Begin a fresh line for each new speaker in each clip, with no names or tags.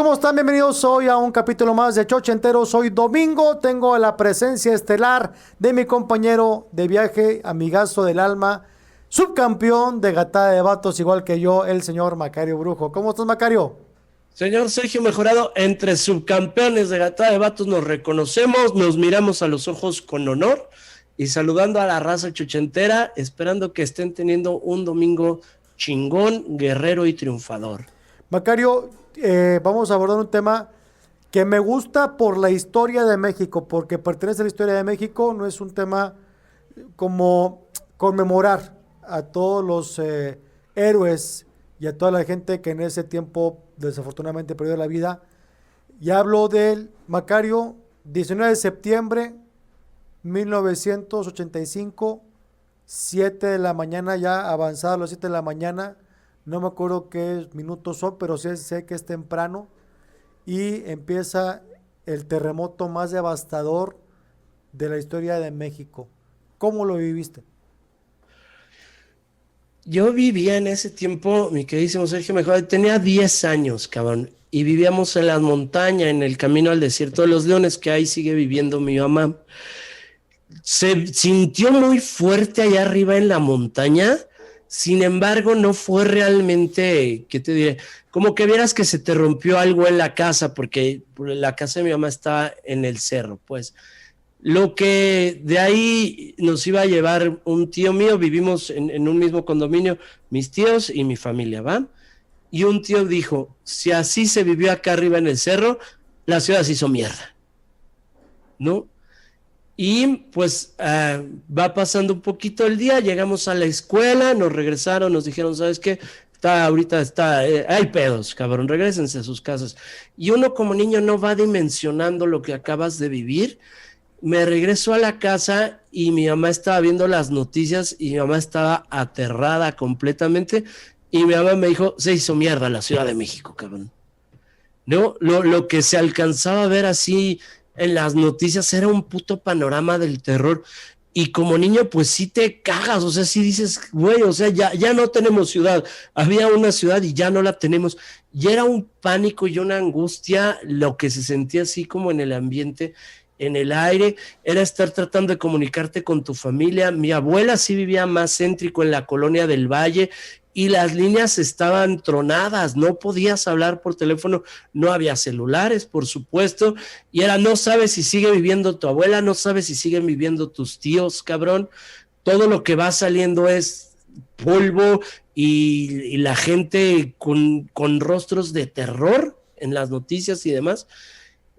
¿Cómo están? Bienvenidos hoy a un capítulo más de Chochenteros. Hoy domingo tengo la presencia estelar de mi compañero de viaje, amigazo del alma, subcampeón de gatada de vatos, igual que yo, el señor Macario Brujo. ¿Cómo estás, Macario?
Señor Sergio Mejorado, entre subcampeones de Gatada de Vatos nos reconocemos, nos miramos a los ojos con honor y saludando a la raza chochentera, esperando que estén teniendo un domingo chingón, guerrero y triunfador.
Macario, vamos a abordar un tema que me gusta por la historia de México, porque pertenece a la historia de México, no es un tema como conmemorar a todos los héroes y a toda la gente que en ese tiempo desafortunadamente perdió la vida. Ya hablo del Macario, 19 de septiembre 1985, 7 de la mañana, ya avanzado a las 7 de la mañana, no me acuerdo qué minutos son, pero sé que es temprano, y empieza el terremoto más devastador de la historia de México. ¿Cómo lo viviste?
Yo vivía en ese tiempo, mi queridísimo Sergio Mejorado, tenía 10 años, cabrón, y vivíamos en las montañas, en el camino al desierto de los Leones, que ahí sigue viviendo mi mamá. Se sintió muy fuerte allá arriba en la montaña, sin embargo no fue realmente, ¿qué te diré? Como que vieras que se te rompió algo en la casa, porque la casa de mi mamá estaba en el cerro, pues. Lo que de ahí nos iba a llevar un tío mío, vivimos en un mismo condominio, mis tíos y mi familia, ¿va? Y un tío dijo, si así se vivió acá arriba en el cerro, la ciudad se hizo mierda, ¿no? Y pues va pasando un poquito el día, llegamos a la escuela, nos regresaron, nos dijeron, ¿sabes qué? Hay pedos, cabrón, regrésense a sus casas. Y uno como niño no va dimensionando lo que acabas de vivir. Me regreso a la casa y mi mamá estaba viendo las noticias y mi mamá estaba aterrada completamente. Y mi mamá me dijo, se hizo mierda la Ciudad de México, cabrón. ¿No? Lo que se alcanzaba a ver así en las noticias era un puto panorama del terror. Y como niño, pues sí te cagas, o sea, sí dices, güey, o sea, ya no tenemos ciudad. Había una ciudad y ya no la tenemos. Y era un pánico y una angustia, lo que se sentía así como en el ambiente, en el aire, era estar tratando de comunicarte con tu familia. Mi abuela sí vivía más céntrico en la colonia del Valle y las líneas estaban tronadas, no podías hablar por teléfono, no había celulares, por supuesto, y era, no sabes si sigue viviendo tu abuela, no sabes si siguen viviendo tus tíos, cabrón, todo lo que va saliendo es polvo y la gente con rostros de terror en las noticias y demás.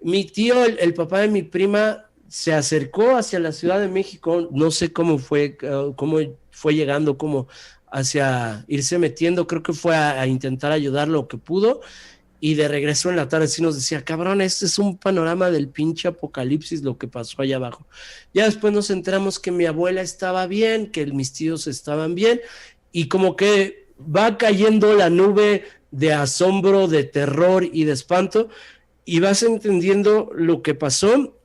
Mi tío, el papá de mi prima, se acercó hacia la Ciudad de México, no sé cómo fue llegando, como hacia irse metiendo, creo que fue a intentar ayudar lo que pudo, y de regreso en la tarde sí nos decía, cabrón, este es un panorama del pinche apocalipsis lo que pasó allá abajo. Ya después nos enteramos que mi abuela estaba bien, que mis tíos estaban bien, y como que va cayendo la nube de asombro, de terror y de espanto, y vas entendiendo lo que pasó,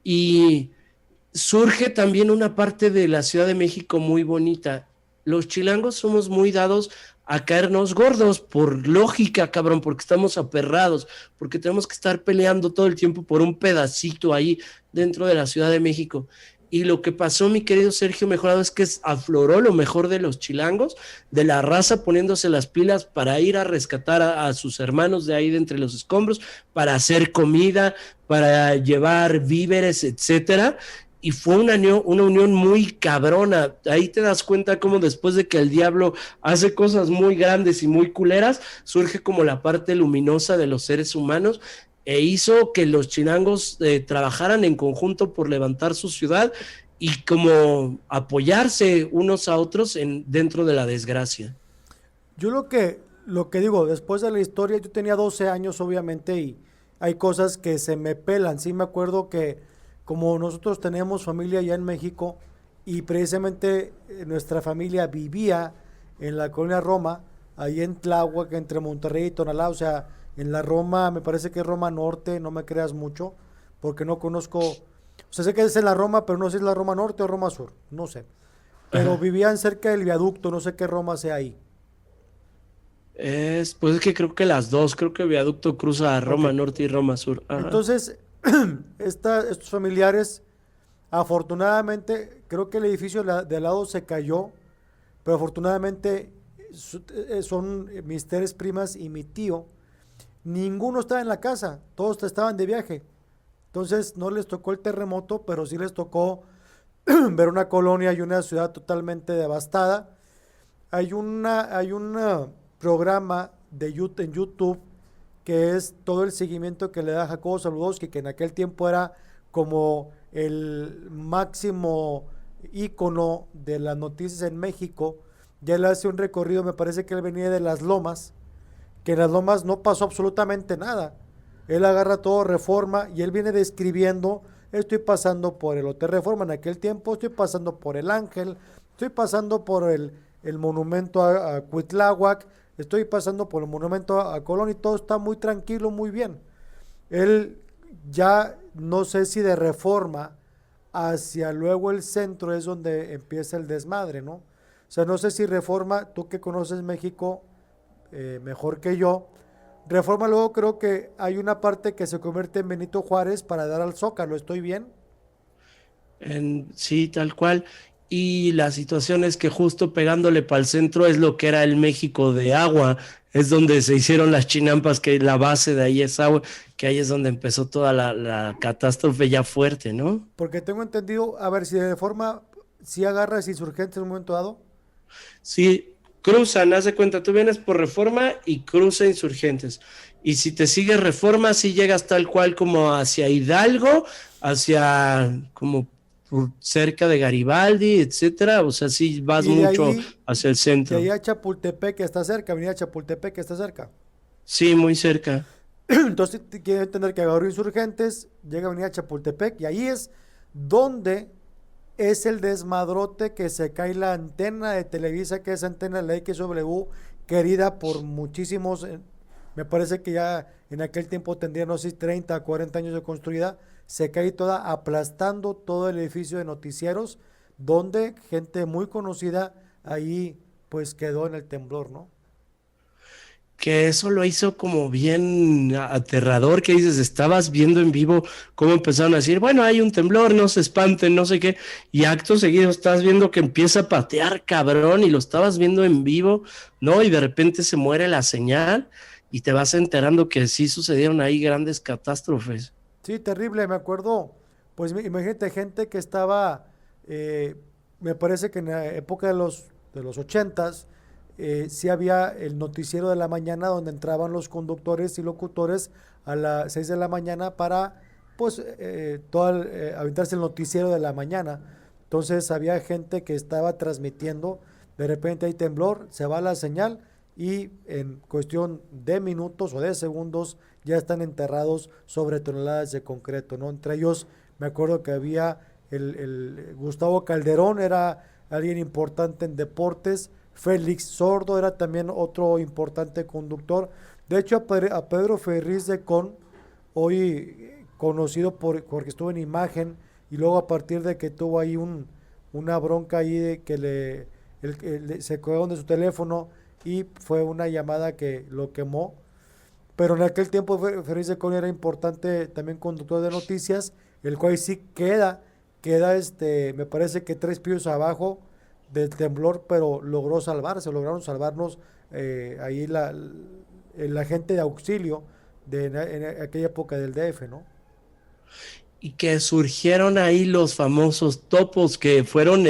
y surge también una parte de la Ciudad de México muy bonita. Los chilangos somos muy dados a caernos gordos, por lógica, cabrón, porque estamos aperrados, porque tenemos que estar peleando todo el tiempo por un pedacito ahí dentro de la Ciudad de México. Y lo que pasó, mi querido Sergio Mejorado, es que afloró lo mejor de los chilangos, de la raza poniéndose las pilas para ir a rescatar a sus hermanos de ahí de entre los escombros, para hacer comida, para llevar víveres, etcétera. Y fue una unión muy cabrona. Ahí te das cuenta cómo después de que el diablo hace cosas muy grandes y muy culeras, surge como la parte luminosa de los seres humanos e hizo que los chilangos trabajaran en conjunto por levantar su ciudad y como apoyarse unos a otros dentro de la desgracia.
Yo lo que digo, después de la historia, yo tenía 12 años obviamente y hay cosas que se me pelan. Sí me acuerdo que como nosotros tenemos familia allá en México y precisamente nuestra familia vivía en la colonia Roma, ahí en Tláhuac, entre Monterrey y Tonalá, o sea, en la Roma, me parece que es Roma Norte, no me creas mucho, porque no conozco, o sea, sé que es en la Roma, pero no sé si es la Roma Norte o Roma Sur, no sé. Pero
Ajá.
vivían cerca del viaducto, no sé qué Roma sea ahí.
Pues es que creo que las dos, creo que Viaducto cruza a
Ok.
Roma Norte y Roma Sur. Ajá.
Entonces, estos familiares, afortunadamente, creo que el edificio de al lado se cayó, pero afortunadamente son mis tres primas y mi tío. Ninguno estaba en la casa, todos estaban de viaje. Entonces no les tocó el terremoto, pero sí les tocó ver una colonia y una ciudad totalmente devastada. Hay un programa en YouTube que es todo el seguimiento que le da Jacobo Saludowski, que en aquel tiempo era como el máximo ícono de las noticias en México. Ya él hace un recorrido, me parece que él venía de Las Lomas, que en Las Lomas no pasó absolutamente nada. Él agarra todo Reforma y él viene describiendo, estoy pasando por el Hotel Reforma en aquel tiempo, estoy pasando por el Ángel, estoy pasando por el monumento a Cuitláhuac, estoy pasando por el monumento a Colón y todo está muy tranquilo, muy bien. Él ya no sé si de Reforma hacia luego el centro es donde empieza el desmadre, ¿no? O sea, no sé si Reforma, tú que conoces México mejor que yo, Reforma luego creo que hay una parte que se convierte en Benito Juárez para dar al Zócalo, ¿estoy bien?
Sí, tal cual. Y la situación es que justo pegándole para el centro es lo que era el México de agua, es donde se hicieron las chinampas, que la base de ahí es agua, que ahí es donde empezó toda la catástrofe ya fuerte, ¿no?
Porque tengo entendido, a ver si de Reforma, si agarras insurgentes en un momento dado.
Sí, cruzan, haz de cuenta, tú vienes por Reforma y cruza Insurgentes. Y si te sigues Reforma, sí llegas tal cual como hacia Hidalgo, hacia como por cerca de Garibaldi, etcétera. O sea, sí vas
Y de
mucho
ahí,
hacia el
de ahí
centro.
a Chapultepec que está cerca, Avenida Chapultepec que está cerca.
Sí, muy cerca.
Entonces quiero entender que agarró insurgentes, llega a Avenida Chapultepec y ahí es donde es el desmadrote que se cae la antena de Televisa, que es antena de la XW, querida por muchísimos, me parece que ya en aquel tiempo tendría, no sé, 30, 40 años de construida, se cae toda aplastando todo el edificio de noticieros, donde gente muy conocida ahí pues quedó en el temblor, ¿no?
Que eso lo hizo como bien aterrador, que dices, estabas viendo en vivo cómo empezaron a decir, bueno, hay un temblor, no se espanten, no sé qué, y acto seguido estás viendo que empieza a patear cabrón y lo estabas viendo en vivo, ¿no? Y de repente se muere la señal y te vas enterando que sí sucedieron ahí grandes catástrofes.
Sí, terrible, me acuerdo, pues imagínate gente que estaba, eh, me parece que en la época de los 80s, sí había el noticiero de la mañana donde entraban los conductores y locutores a las 6 de la mañana para, pues, aventarse el noticiero de la mañana. Entonces había gente que estaba transmitiendo, de repente hay temblor, se va la señal y en cuestión de minutos o de segundos ya están enterrados sobre toneladas de concreto, ¿no? Entre ellos me acuerdo que había el Gustavo Calderón, era alguien importante en deportes, Félix Sordo era también otro importante conductor. De hecho, a Pedro Ferriz de Con, hoy conocido porque estuvo en imagen, y luego a partir de que tuvo ahí una bronca ahí de que se colgaron de su teléfono y fue una llamada que lo quemó. Pero en aquel tiempo Ferriz de Con era importante también conductor de noticias, el cual sí queda me parece que 3 pisos abajo del temblor, pero lograron salvarnos ahí la gente de auxilio en aquella época del DF, ¿no?
Y que surgieron ahí los famosos topos que fueron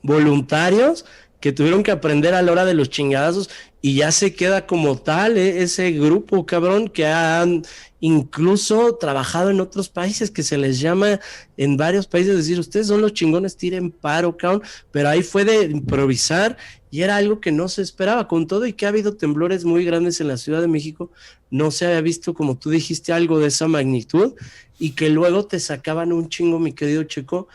voluntarios que tuvieron que aprender a la hora de los chingadazos y ya se queda como tal ese grupo cabrón que han incluso trabajado en otros países, que se les llama en varios países decir, ustedes son los chingones, tiren paro, cabrón, pero ahí fue de improvisar y era algo que no se esperaba, con todo y que ha habido temblores muy grandes en la Ciudad de México, no se había visto, como tú dijiste, algo de esa magnitud, y que luego te sacaban un chingo, mi querido Checo,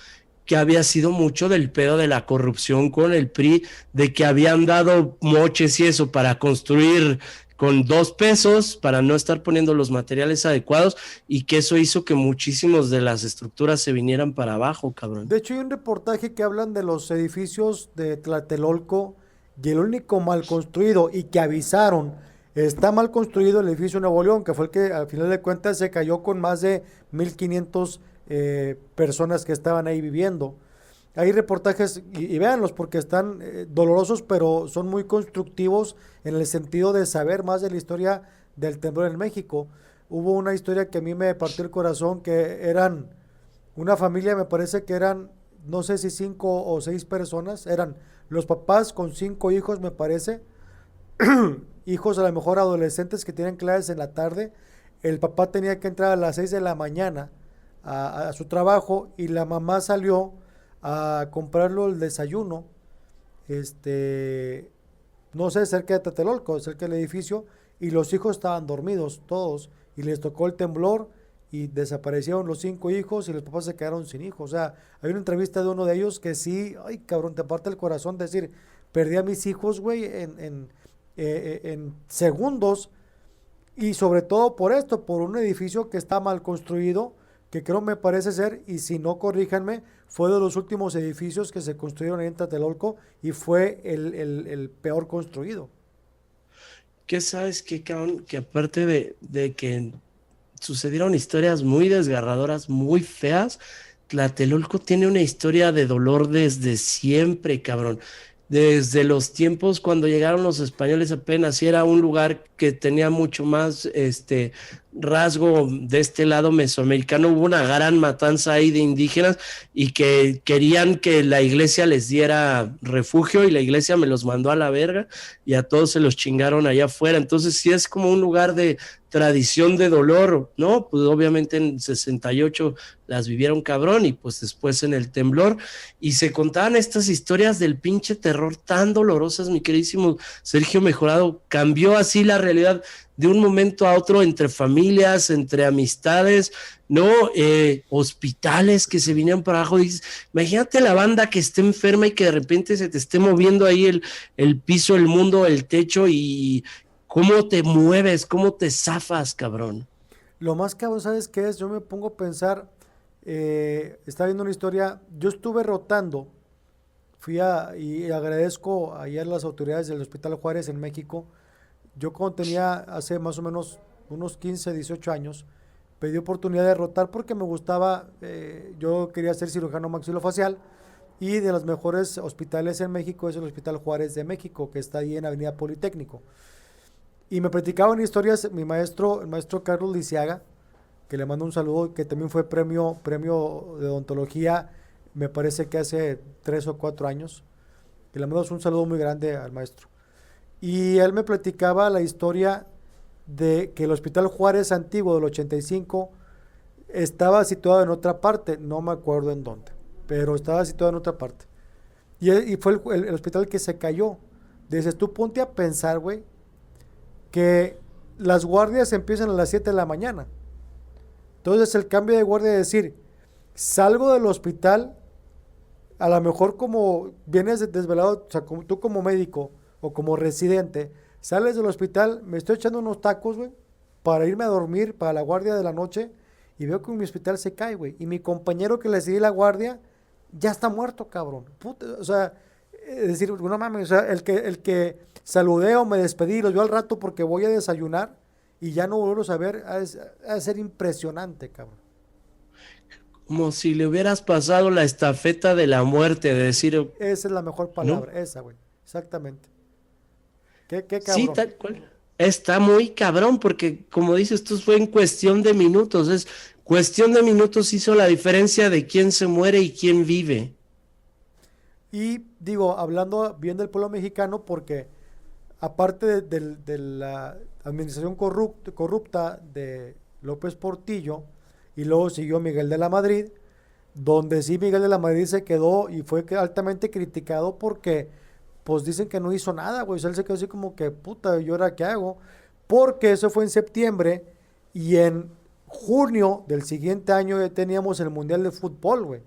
que había sido mucho del pedo de la corrupción con el PRI, de que habían dado moches y eso para construir con 2 pesos, para no estar poniendo los materiales adecuados, y que eso hizo que muchísimos de las estructuras se vinieran para abajo, cabrón.
De hecho, hay un reportaje que hablan de los edificios de Tlatelolco y el único mal construido y que avisaron, está mal construido el edificio Nuevo León, que fue el que al final de cuentas se cayó con más de 1,500 personas que estaban ahí viviendo. Hay reportajes, y véanlos porque están dolorosos, pero son muy constructivos en el sentido de saber más de la historia del temblor en México. Hubo una historia que a mí me partió el corazón, que eran una familia, me parece que eran, no sé si 5 o 6 personas, eran los papás con 5 hijos, me parece, hijos a lo mejor adolescentes que tienen clases en la tarde. El papá tenía que entrar a las 6 de la mañana a su trabajo y la mamá salió a comprarlo el desayuno, este, no sé, cerca de Tlatelolco, cerca del edificio, y los hijos estaban dormidos todos, y les tocó el temblor, y desaparecieron los 5 hijos, y los papás se quedaron sin hijos. O sea, hay una entrevista de uno de ellos que sí, ay cabrón, te parte el corazón decir, perdí a mis hijos, güey, en segundos, y sobre todo por esto, por un edificio que está mal construido, que creo me parece ser, y si no corríjanme, fue de los últimos edificios que se construyeron en Tlatelolco y fue el peor construido.
¿Qué sabes qué, cabrón? Que aparte de que sucedieron historias muy desgarradoras, muy feas, Tlatelolco tiene una historia de dolor desde siempre, cabrón. Desde los tiempos cuando llegaron los españoles apenas, y era un lugar que tenía mucho más rasgo de este lado mesoamericano. Hubo una gran matanza ahí de indígenas y que querían que la iglesia les diera refugio, y la iglesia me los mandó a la verga y a todos se los chingaron allá afuera. Entonces sí es como un lugar de tradición de dolor, ¿no? Pues obviamente en 68 las vivieron cabrón, y pues después en el temblor, y se contaban estas historias del pinche terror tan dolorosas. Mi queridísimo Sergio Mejorado, cambió así la realidad de un momento a otro, entre familias, entre amistades, ¿no? Hospitales que se vinieron para abajo. Dices, imagínate la banda que esté enferma y que de repente se te esté moviendo ahí el piso, el mundo, el techo, y cómo te mueves, cómo te zafas, cabrón.
Lo más cabrón, ¿sabes qué es? Yo me pongo a pensar, estaba viendo una historia, yo estuve rotando, y agradezco ayer a las autoridades del Hospital Juárez en México. Yo cuando tenía hace más o menos unos 15, 18 años, pedí oportunidad de rotar porque me gustaba, yo quería ser cirujano maxilofacial, y de los mejores hospitales en México es el Hospital Juárez de México, que está ahí en Avenida Politécnico. Y me platicaban historias mi maestro, el maestro Carlos Lisiaga, que le mando un saludo, que también fue premio de odontología, me parece que hace 3 o 4 años, que le mando un saludo muy grande al maestro. Y él me platicaba la historia de que el Hospital Juárez antiguo del 85 estaba situado en otra parte, no me acuerdo en dónde, pero estaba situado en otra parte. Y fue el hospital que se cayó. Dices, tú ponte a pensar, güey, que las guardias empiezan a las 7 de la mañana. Entonces el cambio de guardia es decir, salgo del hospital, a lo mejor como vienes desvelado, o sea, como, tú como médico o como residente, sales del hospital, me estoy echando unos tacos, güey, para irme a dormir, para la guardia de la noche, y veo que mi hospital se cae, güey, y mi compañero que le seguí la guardia ya está muerto, cabrón. Puta, o sea, es decir, no mames, o sea, el que saludé o me despedí, los veo al rato porque voy a desayunar y ya no volverlos a ver, ha de ser impresionante, cabrón.
Como si le hubieras pasado la estafeta de la muerte, de decir,
Esa es la mejor
¿no?
palabra, esa, güey. Exactamente. Qué
Sí,
cabrón.
tal cual. Está muy cabrón porque, como dices, esto fue en cuestión de minutos. Es cuestión de minutos hizo la diferencia de quién se muere y quién vive.
Y digo, hablando bien del pueblo mexicano, porque aparte de la administración corrupta de López Portillo, y luego siguió Miguel de la Madrid, donde sí Miguel de la Madrid se quedó y fue altamente criticado porque pues dicen que no hizo nada, güey. O sea, él se quedó así como que, puta, ¿y ahora qué hago? Porque eso fue en septiembre y en junio del siguiente año ya teníamos el Mundial de Fútbol, güey.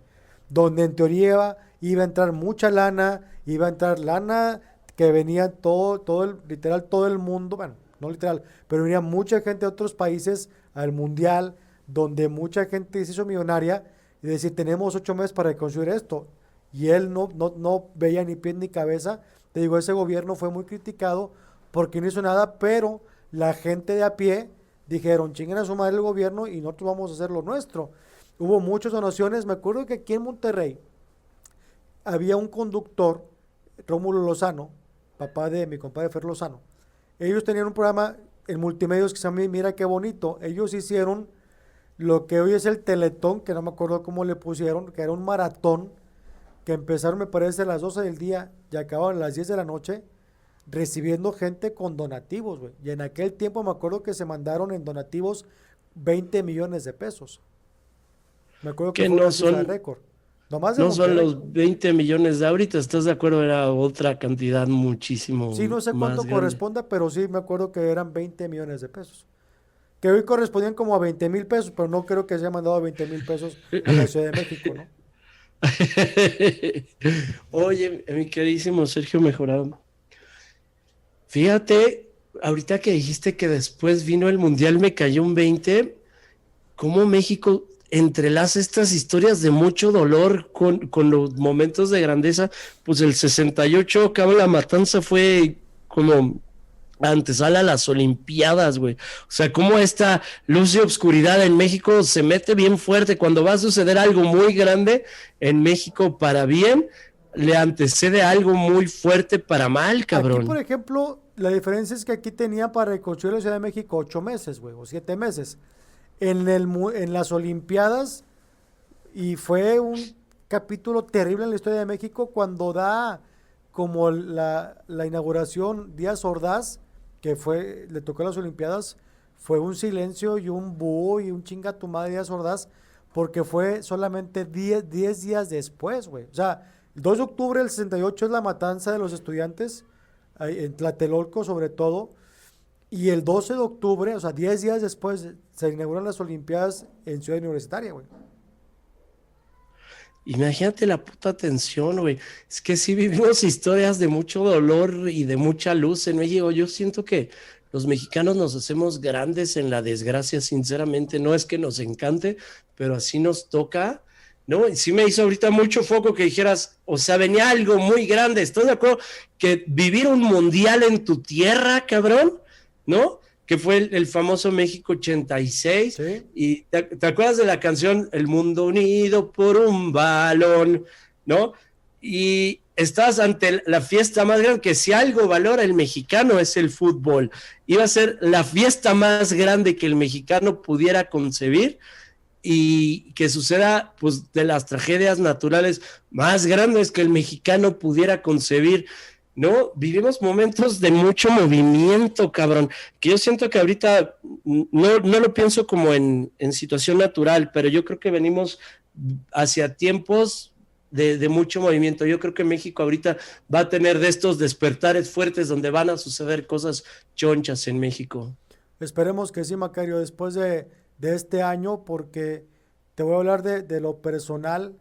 Donde en teoría iba a entrar mucha lana, iba a entrar lana que venía literal todo el mundo, bueno, no literal, pero venía mucha gente de otros países al Mundial, donde mucha gente se hizo millonaria y decir, tenemos 8 meses para construir esto. Y él no veía ni pie ni cabeza te digo, ese gobierno fue muy criticado porque no hizo nada, pero la gente de a pie dijeron, chinguen a su madre el gobierno y nosotros vamos a hacer lo nuestro. Hubo muchas donaciones, me acuerdo que aquí en Monterrey había un conductor, Rómulo Lozano, papá de mi compadre Fer Lozano. Ellos tenían un programa en multimedios que se llama Mira Qué Bonito. Ellos hicieron lo que hoy es el Teletón, que no me acuerdo cómo le pusieron, que era un maratón, que empezaron me parece a las 12 del día y acababan a las 10 de la noche, recibiendo gente con donativos, güey. Y en aquel tiempo me acuerdo que se mandaron en donativos 20 millones de pesos. Me acuerdo que
Que
fue
no
una cifra de
son,
récord. Nomás de
no son
Monterrey.
los 20 millones de ahorita, ¿estás de acuerdo? Era otra cantidad
Sí,
muchísimo
no sé
más
cuánto
grande.
corresponda, pero sí me acuerdo que eran 20 millones de pesos. Que hoy correspondían como a 20,000 pesos, pero no creo que se haya mandado 20,000 pesos a la Ciudad de México, ¿no?
Oye, mi queridísimo Sergio Mejorado, fíjate, ahorita que dijiste que después vino el Mundial, me cayó un 20, cómo México entrelaza estas historias de mucho dolor con los momentos de grandeza. Pues el 68, cabrón, la matanza fue como antesala a las Olimpiadas, güey. O sea, cómo esta luz y obscuridad en México se mete bien fuerte. Cuando va a suceder algo muy grande en México para bien, le antecede algo muy fuerte para mal,
Aquí, por
cabrón.
ejemplo, la diferencia es que aquí tenía para reconstruir la Ciudad de México 8 meses, güey, o 7 meses. En las Olimpiadas, y fue un capítulo terrible en la historia de México cuando da como la inauguración Díaz Ordaz, que le tocó las Olimpiadas, fue un silencio y un búho y un chinga tu madre Díaz Ordaz, porque fue solamente 10 días después, güey. O sea, el 2 de octubre del 68 es la matanza de los estudiantes, ahí en Tlatelolco sobre todo, y el 12 de octubre, o sea, 10 días después, se inauguran las Olimpiadas en Ciudad Universitaria, güey.
Imagínate la puta tensión, güey. Es que sí vivimos historias de mucho dolor y de mucha luz en México. Yo siento que los mexicanos nos hacemos grandes en la desgracia, sinceramente. No es que nos encante, pero así nos toca, ¿no? Y sí me hizo ahorita mucho foco que dijeras, o sea, venía algo muy grande. ¿Estás de acuerdo? Que vivir un mundial en tu tierra, cabrón, ¿no? Que fue el famoso México 86,
¿Sí?
y te acuerdas de la canción El mundo unido por un balón, ¿no? Y estás ante la fiesta más grande, que si algo valora el mexicano es el fútbol. Iba a ser la fiesta más grande que el mexicano pudiera concebir, y que suceda, pues, de las tragedias naturales más grandes que el mexicano pudiera concebir, ¿no? Vivimos momentos de mucho movimiento, cabrón, que yo siento que ahorita no lo pienso como en situación natural, pero yo creo que venimos hacia tiempos de mucho movimiento. Yo creo que México ahorita va a tener de estos despertares fuertes donde van a suceder cosas chonchas en México.
Esperemos que sí, Macario, después de este año, porque te voy a hablar de lo personal.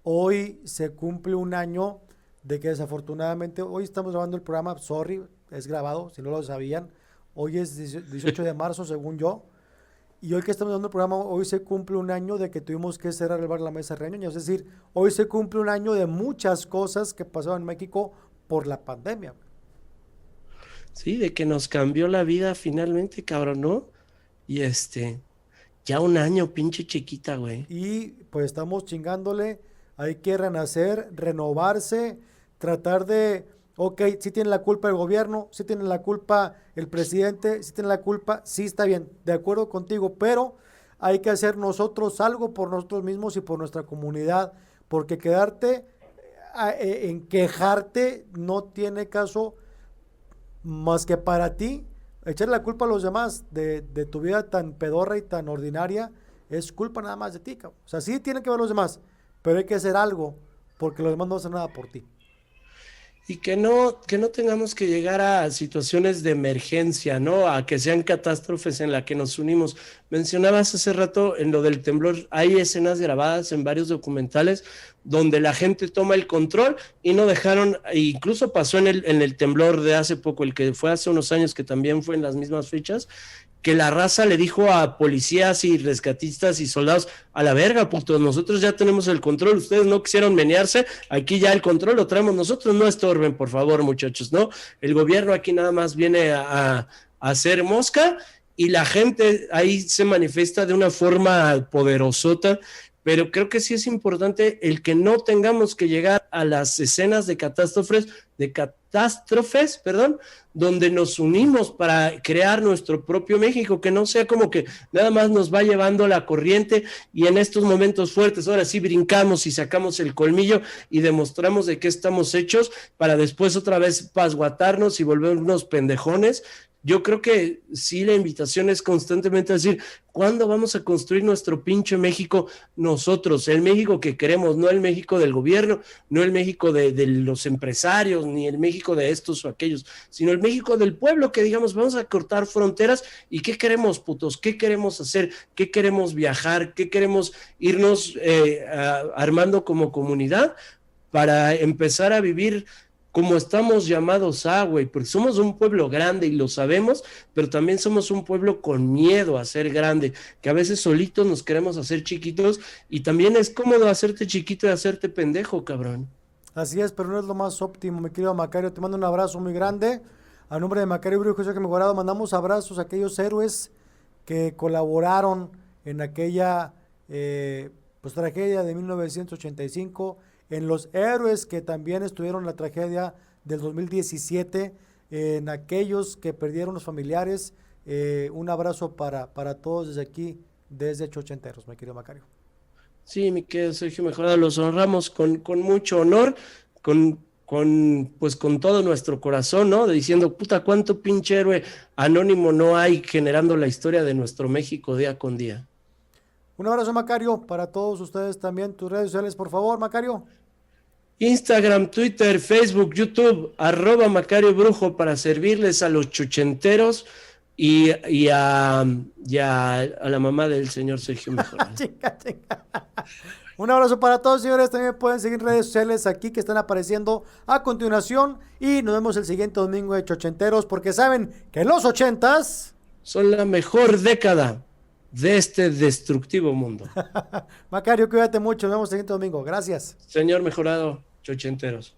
Hoy se cumple un año de que desafortunadamente, hoy estamos grabando el programa, sorry, es grabado, si no lo sabían. Hoy es 18 de marzo, según yo. Y hoy que estamos dando el programa, hoy se cumple un año de que tuvimos que cerrar el bar La Mesa Reñoña. Es decir, hoy se cumple un año de muchas cosas que pasaron en México por la pandemia.
Sí, de que nos cambió la vida finalmente, cabrón, ¿no? Y ya un año, pinche chiquita, güey.
Y pues estamos chingándole, hay que renacer, renovarse, tratar de, ok, sí tiene la culpa el gobierno, sí tiene la culpa el presidente, sí tiene la culpa, sí está bien, de acuerdo contigo, pero hay que hacer nosotros algo por nosotros mismos y por nuestra comunidad, porque quedarte en quejarte no tiene caso más que para ti. Echarle la culpa a los demás de tu vida tan pedorra y tan ordinaria es culpa nada más de ti, cabrón. O sea, sí tienen que ver los demás, pero hay que hacer algo porque los demás no hacen nada por ti.
Y que no tengamos que llegar a situaciones de emergencia, ¿no? A que sean catástrofes en las que nos unimos. Mencionabas hace rato en lo del temblor, hay escenas grabadas en varios documentales donde la gente toma el control y no dejaron, e incluso pasó en el temblor de hace poco, el que fue hace unos años, que también fue en las mismas fechas, que la raza le dijo a policías y rescatistas y soldados, a la verga, puto, nosotros ya tenemos el control, ustedes no quisieron menearse, aquí ya el control lo traemos nosotros, no estorben, por favor, muchachos, ¿no? El gobierno aquí nada más viene a hacer mosca y la gente ahí se manifiesta de una forma poderosota, pero creo que sí es importante el que no tengamos que llegar a las escenas de catástrofes, donde nos unimos para crear nuestro propio México, que no sea como que nada más nos va llevando la corriente y en estos momentos fuertes, ahora sí brincamos y sacamos el colmillo y demostramos de qué estamos hechos para después otra vez pasguatarnos y volvernos pendejones. Yo creo que sí, la invitación es constantemente decir, ¿cuándo vamos a construir nuestro pinche México nosotros? El México que queremos, no el México del gobierno, no el México de los empresarios, ni el México de estos o aquellos, sino el México del pueblo, que digamos, vamos a cortar fronteras y ¿qué queremos, putos? ¿Qué queremos hacer? ¿Qué queremos viajar? ¿Qué queremos irnos armando como comunidad para empezar a vivir como estamos llamados a, güey? Porque somos un pueblo grande y lo sabemos, pero también somos un pueblo con miedo a ser grande, que a veces solitos nos queremos hacer chiquitos y también es cómodo hacerte chiquito y hacerte pendejo, cabrón.
Así es, pero no es lo más óptimo, mi querido Macario. Te mando un abrazo muy grande. A nombre de Macario Brujo y Sergio Mejorado, mandamos abrazos a aquellos héroes que colaboraron en aquella pues tragedia de 1985, en los héroes que también estuvieron en la tragedia del 2017, en aquellos que perdieron los familiares. Un abrazo para todos desde aquí, desde Chochenteros, mi querido Macario.
Sí, mi querido Sergio Mejorado, los honramos con mucho honor, pues con todo nuestro corazón, ¿no? Diciendo, puta, cuánto pinche héroe anónimo no hay generando la historia de nuestro México día con día.
Un abrazo, Macario, para todos ustedes también. Tus redes sociales, por favor, Macario.
Instagram, Twitter, Facebook, YouTube, @Macario Brujo para servirles a los chochenteros y a la mamá del señor Sergio Mejorado.
Chinga. Un abrazo para todos, señores. También pueden seguir redes sociales aquí que están apareciendo a continuación. Y nos vemos el siguiente domingo de Chochenteros, porque saben que los 80s
son la mejor década de este destructivo mundo.
Macario, cuídate mucho. Nos vemos el siguiente domingo. Gracias.
Señor Mejorado, Chochenteros.